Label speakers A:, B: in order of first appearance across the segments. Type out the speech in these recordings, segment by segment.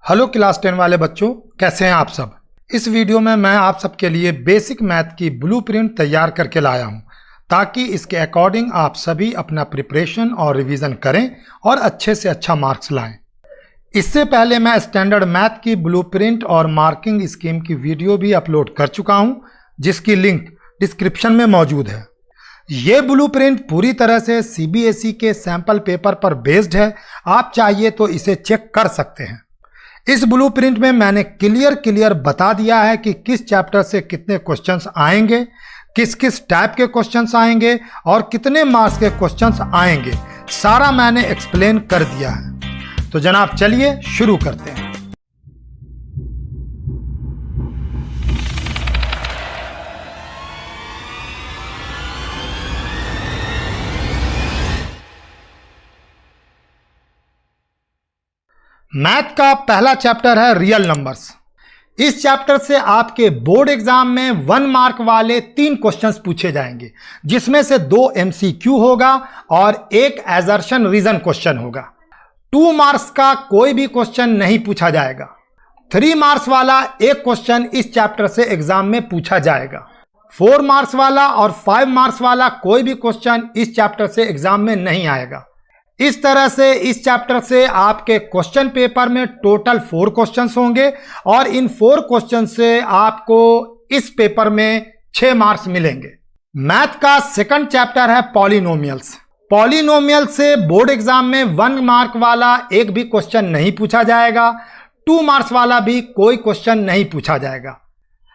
A: Hello class 10 वाले बच्चों, कैसे हैं आप सब। इस वीडियो में मैं आप सबके लिए बेसिक मैथ की ब्लूप्रिंट तैयार करके लाया हूं ताकि इसके अकॉर्डिंग आप सभी अपना प्रिपरेशन और रिवीजन करें और अच्छे से अच्छा मार्क्स लाएं। इससे पहले मैं स्टैंडर्ड मैथ की ब्लूप्रिंट और मार्किंग स्कीम की वीडियो भी अपलोड कर चुका हूं, जिसकी लिंक डिस्क्रिप्शन में मौजूद है। ये ब्लूप्रिंट पूरी तरह से सीबीएसई के सैंपल पेपर पर बेस्ड है। आप चाहिए तो इसे चेक कर सकते हैं। इस ब्लूप्रिंट में मैंने क्लियर बता दिया है कि किस चैप्टर से कितने क्वेश्चंस आएंगे, किस किस टाइप के क्वेश्चंस आएंगे और कितने मार्क्स के क्वेश्चंस आएंगे। सारा मैंने एक्सप्लेन कर दिया है। तो जनाब चलिए शुरू करते हैं। मैथ का पहला चैप्टर है रियल नंबर्स। इस चैप्टर से आपके बोर्ड एग्जाम में 1 मार्क वाले 3 क्वेश्चंस पूछे जाएंगे, जिसमें से 2 एमसीक्यू होगा और 1 एजर्शन रीजन क्वेश्चन होगा। 2 मार्क्स का कोई भी क्वेश्चन नहीं पूछा जाएगा। 3 मार्क्स वाला एक क्वेश्चन इस चैप्टर से एग्जाम में पूछा जाएगा। 4 मार्क्स वाला और 5 मार्क्स वाला कोई भी क्वेश्चन इस चैप्टर से एग्जाम में नहीं आएगा। इस तरह से इस चैप्टर से आपके क्वेश्चन पेपर में टोटल 4 क्वेश्चंस होंगे और इन 4 क्वेश्चन से आपको इस पेपर में 6 मार्क्स मिलेंगे। मैथ का सेकंड चैप्टर है पॉलिनोमियल्स। पॉलिनोमियल से बोर्ड एग्जाम में 1 मार्क वाला एक भी क्वेश्चन नहीं पूछा जाएगा। 2 मार्क्स वाला भी कोई क्वेश्चन नहीं पूछा जाएगा,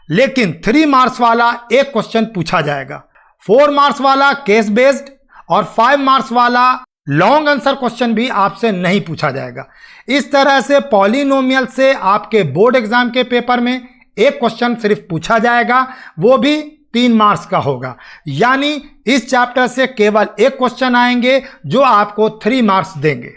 A: लेकिन 3 मार्क्स वाला एक क्वेश्चन पूछा जाएगा। 4 मार्क्स वाला केस बेस्ड और 5 मार्क्स वाला लॉन्ग आंसर क्वेश्चन भी आपसे नहीं पूछा जाएगा। इस तरह से पॉलिनोमियल से आपके बोर्ड एग्जाम के पेपर में एक क्वेश्चन सिर्फ पूछा जाएगा, वो भी 3 मार्क्स का होगा। यानी इस चैप्टर से केवल एक क्वेश्चन आएंगे जो आपको 3 मार्क्स देंगे।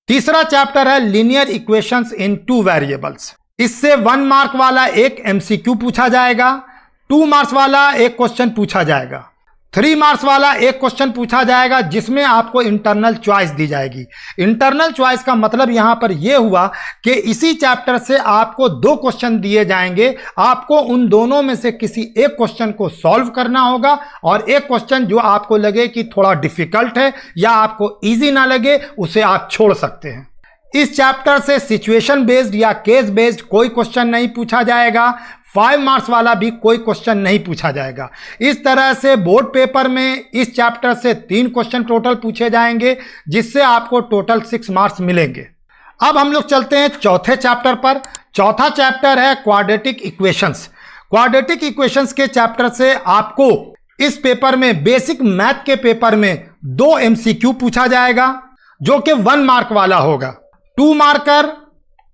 A: तीसरा चैप्टर है लीनियर इक्वेशंस इन 2 वेरिएबल्स। इससे 1 मार्क वाला एक एमसीक्यू पूछा जाएगा, 2 मार्क्स वाला एक क्वेश्चन पूछा जाएगा, 3 मार्क्स वाला एक क्वेश्चन पूछा जाएगा जिसमें आपको इंटरनल चॉइस दी जाएगी। इंटरनल चॉइस का मतलब यहां पर यह हुआ कि इसी चैप्टर से आपको 2 क्वेश्चन दिए जाएंगे। आपको उन दोनों में से किसी एक क्वेश्चन को सॉल्व करना होगा और एक क्वेश्चन जो आपको लगे कि थोड़ा डिफिकल्ट है या आपको इजी ना लगे, उसे आप छोड़ सकते हैं। इस चैप्टर से सिचुएशन बेस्ड या केस बेस्ड कोई क्वेश्चन नहीं पूछा जाएगा। 5 मार्क्स वाला भी कोई क्वेश्चन नहीं पूछा जाएगा। इस तरह से बोर्ड पेपर में इस चैप्टर से 3 क्वेश्चन टोटल पूछे जाएंगे, जिससे आपको टोटल 6 मार्क्स मिलेंगे। अब हम लोग चलते हैं चौथे चैप्टर पर। चौथा चैप्टर है क्वाड्रेटिक इक्वेशंस। क्वाड्रेटिक इक्वेशंस के चैप्टर से आपको इस पेपर में बेसिक मैथ के पेपर में 2 एमसीक्यू पूछा जाएगा, जो कि 1 मार्क वाला होगा। 2 मार्कर,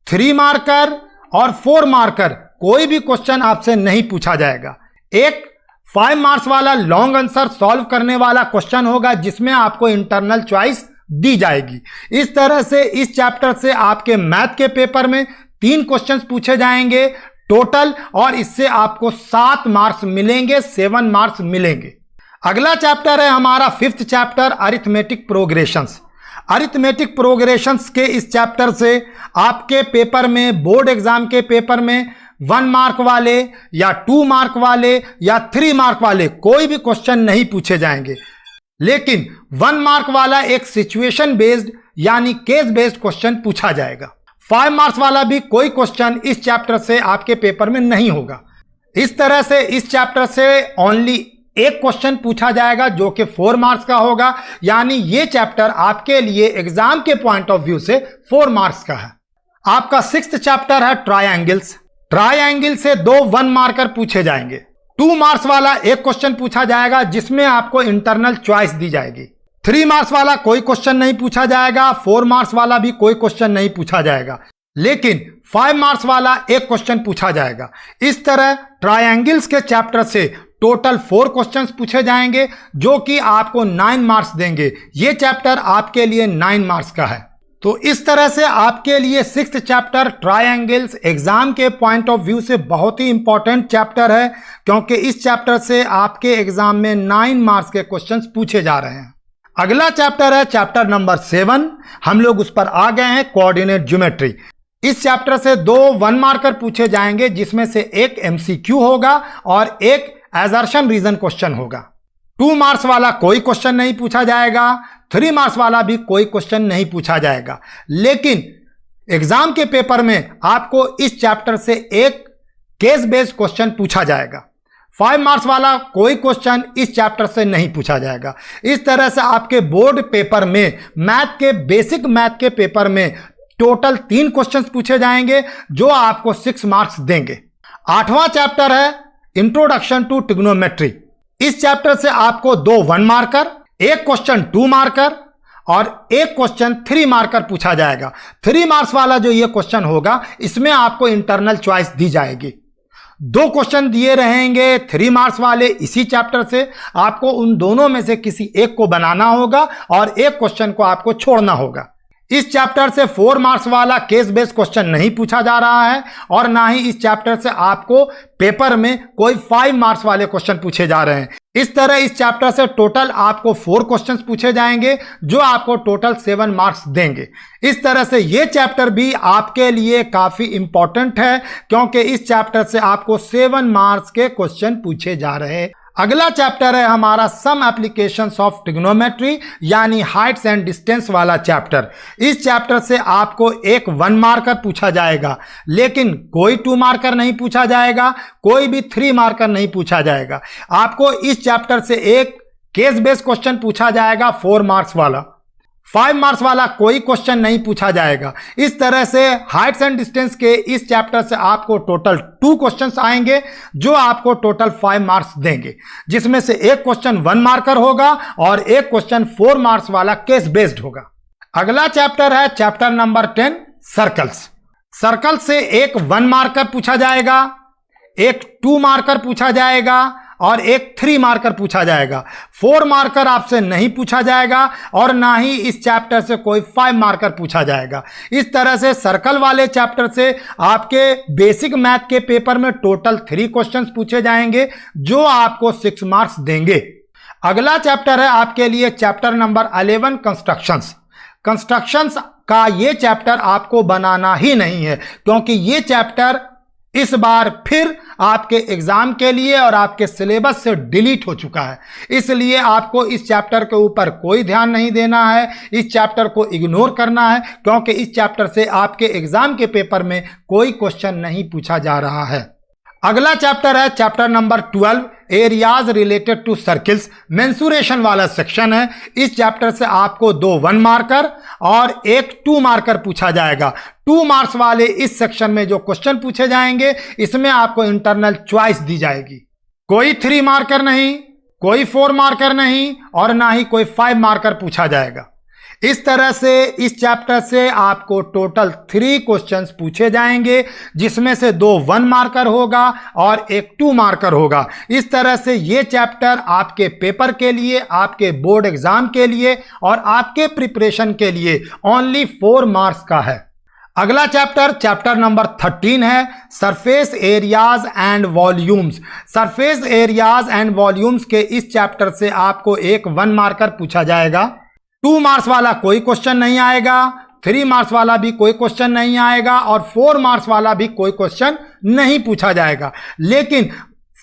A: 3 मार्कर और 4 मार्कर कोई भी क्वेश्चन आपसे नहीं पूछा जाएगा। एक 5 मार्क्स वाला लॉन्ग आंसर सॉल्व करने वाला क्वेश्चन होगा, जिसमें आपको इंटरनल चॉइस दी जाएगी। इस तरह से इस चैप्टर से आपके मैथ के पेपर में 3 क्वेश्चंस पूछे जाएंगे टोटल, और इससे आपको 7 मार्क्स मिलेंगे, 7 मार्क्स मिलेंगे। अगला चैप्टर है हमारा 5th chapter arithmetic progressions. Arithmetic progressions के इस चैप्टर से आपके पेपर में, बोर्ड एग्जाम के पेपर में 1 मार्क वाले या 2 मार्क वाले या 3 मार्क वाले कोई भी क्वेश्चन नहीं पूछे जाएंगे, लेकिन 1 मार्क वाला एक सिचुएशन बेस्ड यानी केस बेस्ड क्वेश्चन पूछा जाएगा। 5 मार्क्स वाला भी कोई क्वेश्चन इस चैप्टर से आपके पेपर में नहीं होगा। इस तरह से इस चैप्टर से ओनली एक क्वेश्चन पूछा जाएगा, जो कि 4 मार्क्स का होगा। यानी ये चैप्टर आपके लिए एग्जाम के पॉइंट ऑफ व्यू से 4 मार्क्स का है। आपका 6th चैप्टर है ट्रायंगल्स। ट्रायंगल से 2 1 मार्कर पूछे जाएंगे। 2 मार्क्स वाला एक क्वेश्चन पूछा जाएगा, जिसमें आपको इंटरनल चॉइस दी जाएगी। 3 मार्क्स वाला कोई क्वेश्चन नहीं पूछा जाएगा। 4 मार्क्स वाला भी कोई क्वेश्चन नहीं पूछा जाएगा, लेकिन 5 मार्क्स वाला एक क्वेश्चन पूछा जाएगा। इस तरह ट्रायंगल्स के चैप्टर से टोटल 4 क्वेश्चंस पूछे जाएंगे, जो कि आपको 9 मार्क्स देंगे। यह चैप्टर आपके लिए 9 मार्क्स का है। तो इस तरह से आपके लिए 6th चैप्टर ट्रायंगल्स एग्जाम के पॉइंट ऑफ व्यू से बहुत ही इंपॉर्टेंट चैप्टर है, क्योंकि इस चैप्टर से आपके एग्जाम में 9 मार्क्स के क्वेश्चंस पूछे जा रहे हैं। अगला चैप्टर है चैप्टर नंबर 7। हम लोग उस पर आ गए हैं, कोऑर्डिनेट ज्योमेट्री। इस चैप्टर से 2 1 मार्कर पूछे जाएंगे, जिसमें से एक एमसीक्यू होगा और एक एजर्शन रीजन क्वेश्चन होगा। 2 मार्क्स वाला कोई क्वेश्चन नहीं पूछा जाएगा, 3 मार्क्स वाला भी कोई क्वेश्चन नहीं पूछा जाएगा। लेकिन एग्जाम के पेपर में आपको इस चैप्टर से एक केस बेस्ड क्वेश्चन पूछा जाएगा। 5 मार्क्स वाला कोई क्वेश्चन इस चैप्टर से नहीं पूछा जाएगा। इस तरह से आपके बोर्ड पेपर में मैथ के बेसिक मैथ के पेपर में टोटल 3 क्वेश्चंस पूछे जाएंगे, जो आपको 6 मार्क्स देंगे। 8वां चैप्टर है इंट्रोडक्शन टू ट्रिग्नोमेट्री। इस चैप्टर से आपको 2 1 मार्कर, एक क्वेश्चन 2 मार्कर और एक क्वेश्चन 3 मार्कर पूछा जाएगा। 3 मार्क्स वाला जो ये क्वेश्चन होगा, इसमें आपको इंटरनल चॉइस दी जाएगी। 2 क्वेश्चन दिए रहेंगे 3 मार्क्स वाले इसी चैप्टर से, आपको उन दोनों में से किसी एक को बनाना होगा और एक क्वेश्चन को आपको छोड़ना होगा। इस चैप्टर से 4 मार्क्स वाला केस बेस्ड क्वेश्चन नहीं पूछा जा रहा है और ना ही इस चैप्टर से आपको पेपर में कोई 5 मार्क्स वाले क्वेश्चन पूछे जा रहे हैं। इस तरह इस चैप्टर से टोटल आपको 4 क्वेश्चंस पूछे जाएंगे, जो आपको टोटल 7 मार्क्स देंगे। इस तरह से ये चैप्टर भी आपके लिए काफी इंपॉर्टेंट है, क्योंकि इस चैप्टर से आपको 7 मार्क्स के क्वेश्चन पूछे जा रहे हैं। अगला चैप्टर है हमारा सम एप्लीकेशंस ऑफ ट्रिग्नोमेट्री, यानी हाइट्स एंड डिस्टेंस वाला चैप्टर। इस चैप्टर से आपको एक 1 मार्कर पूछा जाएगा, लेकिन कोई 2 मार्कर नहीं पूछा जाएगा, कोई भी 3 मार्कर नहीं पूछा जाएगा। आपको इस चैप्टर से एक केस बेस्ड क्वेश्चन पूछा जाएगा 4 मार्क्स वाला। 5 मार्क्स वाला कोई क्वेश्चन नहीं पूछा जाएगा। इस तरह से हाइट्स एंड डिस्टेंस के इस चैप्टर से आपको टोटल 2 क्वेश्चंस आएंगे, जो आपको टोटल 5 मार्क्स देंगे, जिसमें से एक क्वेश्चन 1 मार्कर होगा और एक क्वेश्चन 4 मार्क्स वाला केस बेस्ड होगा। अगला चैप्टर है चैप्टर नंबर 10 सर्कल्स। सर्कल से एक 1 मार्कर पूछा जाएगा, एक 2 मार्कर पूछा जाएगा और एक 3 मार्कर पूछा जाएगा। 4 मार्कर आपसे नहीं पूछा जाएगा और ना ही इस चैप्टर से कोई 5 मार्कर पूछा जाएगा। इस तरह से सर्कल वाले चैप्टर से आपके बेसिक मैथ के पेपर में टोटल 3 क्वेश्चंस पूछे जाएंगे, जो आपको 6 मार्क्स देंगे। अगला चैप्टर है आपके लिए चैप्टर नंबर 11 कंस्ट्रक्शंस। कंस्ट्रक्शंस का ये चैप्टर आपको बनाना ही नहीं है, क्योंकि ये चैप्टर इस बार फिर आपके एग्जाम के लिए और आपके सिलेबस से डिलीट हो चुका है। इसलिए आपको इस चैप्टर के ऊपर कोई ध्यान नहीं देना है, इस चैप्टर को इग्नोर करना है, क्योंकि इस चैप्टर से आपके एग्जाम के पेपर में कोई क्वेश्चन नहीं पूछा जा रहा है। अगला चैप्टर है chapter number 12 areas related to circles. Mensuration वाला सेक्शन है। इस चैप्टर से आपको 2 1 मार्कर और एक 2 मार्कर पूछा जाएगा। 2 मार्क्स वाले इस सेक्शन में जो क्वेश्चन पूछे जाएंगे, इसमें आपको इंटरनल चॉइस दी जाएगी। कोई 3 मार्कर नहीं, कोई 4 मार्कर नहीं और ना ही कोई 5 मार्कर पूछा जाएगा। इस तरह से इस चैप्टर से आपको टोटल 3 क्वेश्चंस पूछे जाएंगे, जिसमें से 2 1 मार्कर होगा और एक 2 मार्कर होगा। इस तरह से ये चैप्टर आपके पेपर के लिए, आपके बोर्ड एग्जाम के लिए और आपके प्रिपरेशन के लिए ओनली 4 मार्क्स का है। अगला चैप्टर चैप्टर नंबर 13 है surface areas and volumes. Surface areas and volumes के इस चैप्टर से आपको एक 1 मार्कर पूछा जाएगा। 2 मार्क्स वाला कोई क्वेश्चन नहीं आएगा, 3 मार्क्स वाला भी कोई क्वेश्चन नहीं आएगा और 4 मार्क्स वाला भी कोई क्वेश्चन नहीं पूछा जाएगा। लेकिन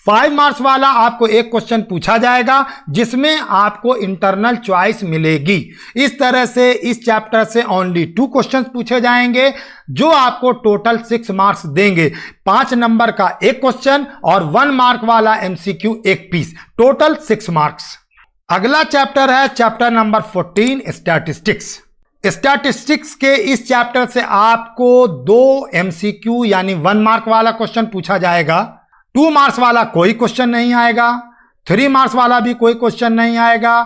A: 5 मार्क्स वाला आपको एक क्वेश्चन पूछा जाएगा, जिसमें आपको इंटरनल चॉइस मिलेगी। इस तरह से इस चैप्टर से ओनली 2 क्वेश्चंस पूछे जाएंगे, जो आपको टोटल 6 मार्क्स देंगे। 5 नंबर का एक क्वेश्चन और 1 मार्क वाला एमसीक्यू एक पीस, टोटल 6 मार्क्स। अगला चैप्टर है चैप्टर नंबर 14 स्टैटिस्टिक्स। स्टैटिस्टिक्स के इस चैप्टर से आपको 2 एमसीक्यू यानी 1 मार्क वाला क्वेश्चन पूछा जाएगा। 2 मार्क्स वाला कोई क्वेश्चन नहीं आएगा, 3 मार्क्स वाला भी कोई क्वेश्चन नहीं आएगा,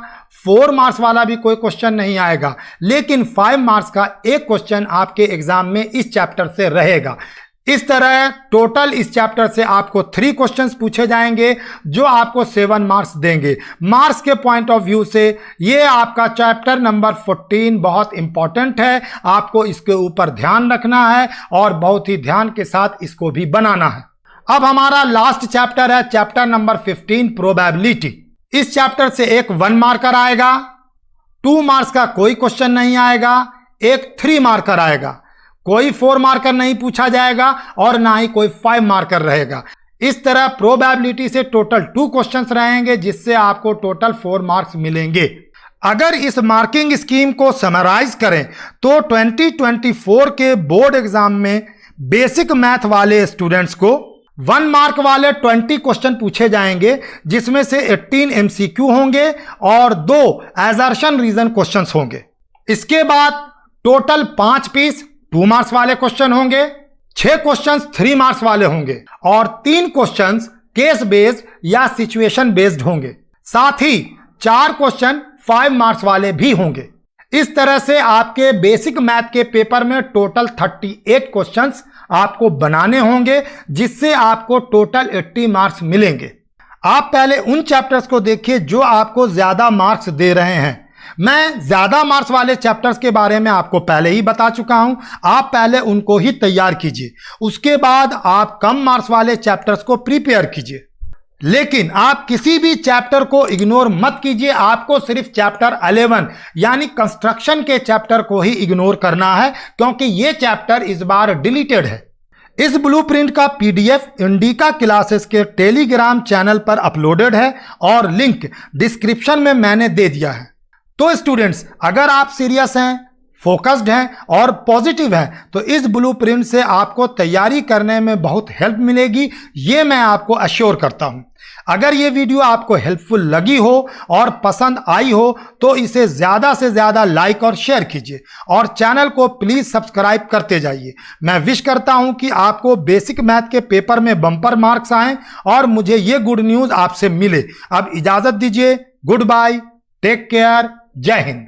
A: 4 मार्क्स वाला भी कोई क्वेश्चन नहीं आएगा। लेकिन 5 मार्क्स का एक क्वेश्चन आपके एग्जाम में इस चैप्टर से रहेगा। इस तरह टोटल इस चैप्टर से आपको 3 क्वेश्चंस पूछे जाएंगे, जो आपको 7 मार्क्स देंगे। मार्क्स के पॉइंट ऑफ व्यू से ये आपका चैप्टर नंबर 14 बहुत इंपॉर्टेंट है। आपको इसके ऊपर ध्यान रखना है और बहुत ही ध्यान के साथ इसको भी बनाना है। अब हमारा लास्ट चैप्टर है चैप्टर नंबर 15 प्रोबेबिलिटी। इस चैप्टर से एक 1 मार्कर आएगा, 2 मार्क्स का कोई क्वेश्चन नहीं आएगा, एक 3 मार्कर आएगा। कोई 4 मार्कर नहीं पूछा जाएगा और ना ही कोई 5 मार्कर रहेगा। इस तरह प्रोबेबिलिटी से टोटल 2 क्वेश्चंस रहेंगे, जिससे आपको टोटल 4 मार्क्स मिलेंगे। अगर इस मार्किंग स्कीम को समराइज करें तो 2024 के बोर्ड एग्जाम में बेसिक मैथ वाले स्टूडेंट्स को 1 मार्क वाले 20 क्वेश्चन पूछे जाएंगे, जिसमें से 18 MCQ होंगे और 2 असर्शन रीजन क्वेश्चंस होंगे। इसके बाद टोटल 5 पीस 2 मार्क्स वाले क्वेश्चन होंगे, 6 क्वेश्चंस 3 मार्क्स वाले होंगे और 3 क्वेश्चंस केस बेस्ड या सिचुएशन बेस्ड होंगे। साथ ही 4 क्वेश्चन 5 मार्क्स वाले भी होंगे। इस तरह से आपके बेसिक मैथ के पेपर में टोटल 38 क्वेश्चंस आपको बनाने होंगे, जिससे आपको टोटल 80 मार्क्स मिलेंगे। आप पहले उन चैप्टर्स को देखिए जो आपको ज्यादा मार्क्स दे रहे हैं। मैं ज्यादा मार्क्स वाले चैप्टर्स के बारे में आपको पहले ही बता चुका हूं, आप पहले उनको ही तैयार कीजिए, उसके बाद आप कम मार्क्स वाले चैप्टर्स को प्रिपेयर कीजिए। लेकिन आप किसी भी चैप्टर को इग्नोर मत कीजिए, आपको सिर्फ चैप्टर 11 यानी कंस्ट्रक्शन के चैप्टर को ही इग्नोर करना है, क्योंकि ये चैप्टर इस बार डिलीटेड है। इस ब्लूप्रिंट का PDF इंडिका क्लासेस के टेलीग्राम चैनल पर अपलोडेड है और लिंक डिस्क्रिप्शन में मैंने दे दिया है। तो स्टूडेंट्स, अगर आप सीरियस हैं, फोकस्ड हैं और पॉजिटिव हैं, तो इस ब्लूप्रिंट से आपको तैयारी करने में बहुत हेल्प मिलेगी, ये मैं आपको अश्योर करता हूं। अगर ये वीडियो आपको हेल्पफुल लगी हो और पसंद आई हो तो इसे ज़्यादा से ज़्यादा लाइक और शेयर कीजिए और चैनल को प्लीज़ सब्सक्राइब करते जाइए। मैं विश करता हूं कि आपको बेसिक मैथ के पेपर में बम्पर मार्क्स आएँ और मुझे ये गुड न्यूज़ आपसे मिले। अब इजाज़त दीजिए, गुड बाय, टेक केयर, जय हिंद।